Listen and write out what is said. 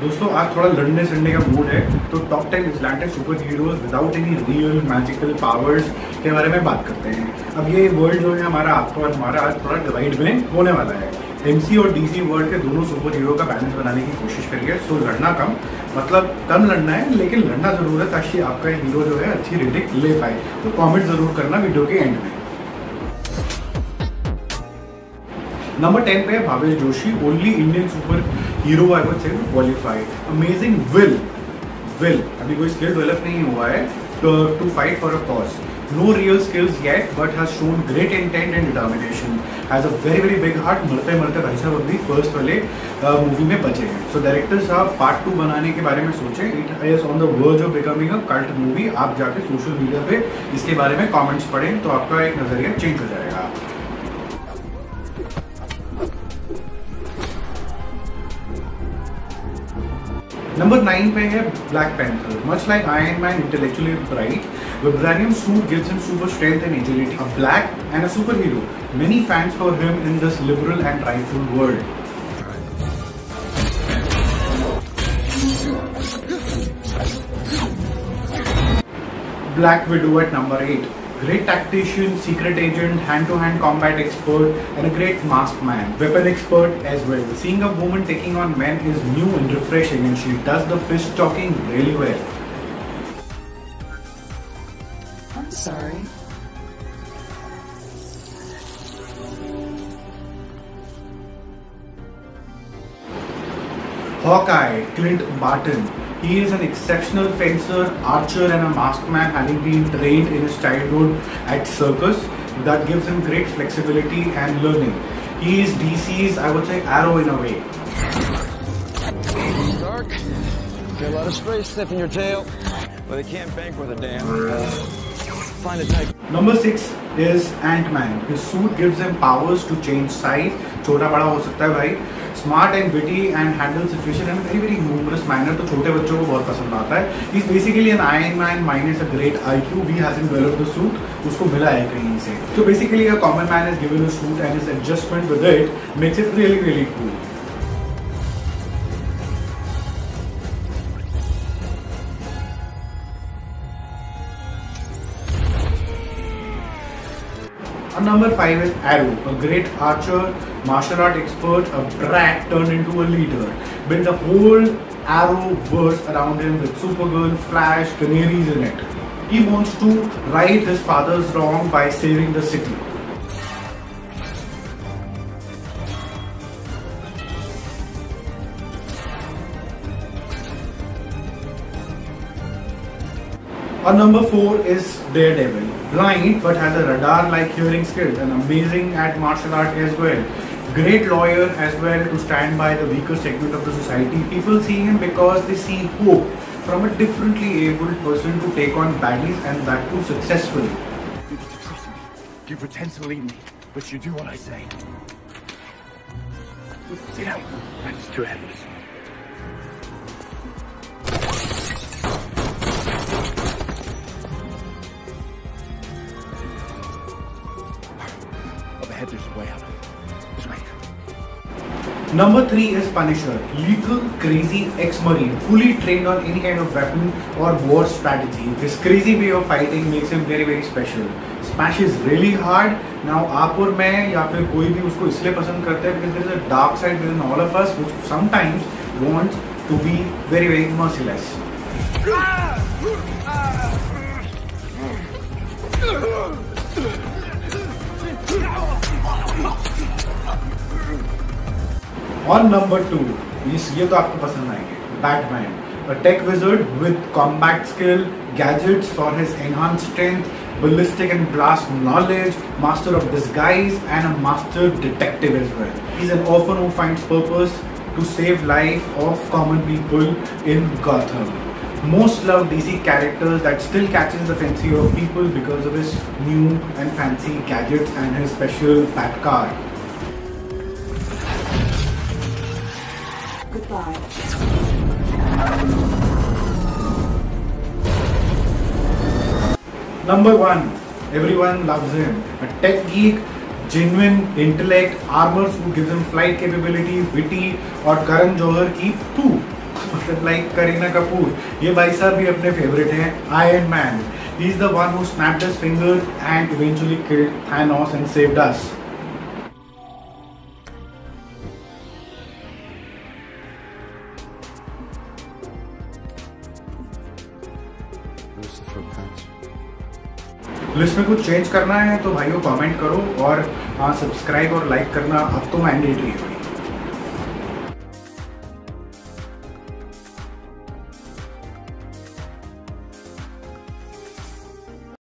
दोस्तों आज थोड़ा लड़ने सड़ने का मूड है, तो top 10 Islamic super heroes without any real magical powers के बारे में बात करते हैं। अब ये वर्ल्ड जो है हमारा आपका और हमारा आज थोड़ा डिवाइड में होने वाला है। एमसी और डीसी वर्ल्ड के दोनों सुपर हीरो का बैलेंस बनाने की कोशिश करिए। सो लड़ना कम, मतलब कम लड़ना है लेकिन लड़ना जरूर है ताकि आपका हीरो जो है अच्छी रेटिंग ले पाए। तो कॉमेंट जरूर करना वीडियो के एंड में। नंबर 10 पे है Bhavesh Joshi, only Indian super hero I would say qualified. Amazing will अभी कोई स्किल डेवलप नहीं हुआ है to fight for a cause. No real skills yet but has shown great intent and determination. Has a very big heart. मरते मरते भाई साहब अभी फर्स्ट वाले मूवी में बचे हैं। सो डायरेक्टर साहब पार्ट 2 बनाने के बारे में सोचें। It is on the verge of becoming a cult movie. आप जाके सोशल मीडिया पे इसके बारे में कॉमेंट्स पढ़ें तो आपका एक नजरिया चेंज हो जाएगा। नंबर 9 पे है black panther. Much like Iron Man, intellectually bright, vibranium suit gives him super strength and agility. A black and a superhero. Many fans for him in this liberal and rightful world. Black Widow at number 8. Great tactician, secret agent, hand-to-hand combat expert, and a great masked man. Weapon expert as well. Seeing a woman taking on men is new and refreshing, and she does the fist talking really well. I'm sorry. Hawkeye, Clint Barton. He is an exceptional fencer, archer and a masked man, having been trained in his childhood at circus. That gives him great flexibility and learning. He is DC's, I would say, Arrow in a way. Dark. Get a lot of spray stuff in your tail, but they can't bank with a damn. Find a type. Number 6 is Ant-Man. His suit gives him powers to change size. छोटा बड़ा हो सकता है भाई। Smart and witty and handle situation in a very humorous manner. तो छोटे बच्चों को बहुत पसंद आता है। He's basically an Iron Man minus a great IQ. He hasn't developed the suit. उसको मिला है कहीं से। So basically a common man is given a suit and his adjustment with it makes it really cool. Number 5 is Arrow, a great archer, martial art expert, a brat turned into a leader. Build the whole Arrowverse around him with Supergirl, Flash, Canaries in it. He wants to right his father's wrong by saving the city. Our number 4 is Daredevil. Blind but has a radar-like hearing skills and amazing at martial art as well. Great lawyer as well to stand by the weaker segment of the society. People see him because they see hope from a differently abled person to take on baddies and that too successfully. You need to trust me. You pretend to leave me, but you do what I say. See now? That's too heavy. There's a way out. Just wait. Number 3 is Punisher. Lethal, crazy ex-marine, fully trained on any kind of weapon or war strategy. His crazy way of fighting makes him very special. Smashes really hard. Now आप और मैं या फिर कोई भी उसको इसलिए पसंद करते हैं because there is a dark side within all of us which sometimes wants to be very merciless. On number 2, ये तो आपको पसंद आएंगे, Batman, a tech wizard with combat skill, gadgets for his enhanced strength, ballistic and blast knowledge, master of disguise, and a master detective as well. He's an orphan who finds purpose to save life of common people in Gotham. Most loved DC characters that still catches the fancy of people because of his new and fancy gadgets and his special Bat car. Goodbye. Number 1, everyone loves him. A tech geek, genuine intellect, armor suit gives him flight capability, witty, और करण जौहर की 2 मतलब like Kareena Kapoor, ये भाई साहब भी अपने favourite हैं। Iron man, he is the one who snapped his finger and eventually killed Thanos and saved us. List में कुछ चेंज करना है तो भाइयों कमेंट करो, और हाँ सब्सक्राइब और लाइक करना अब तो मैंडेटरी है।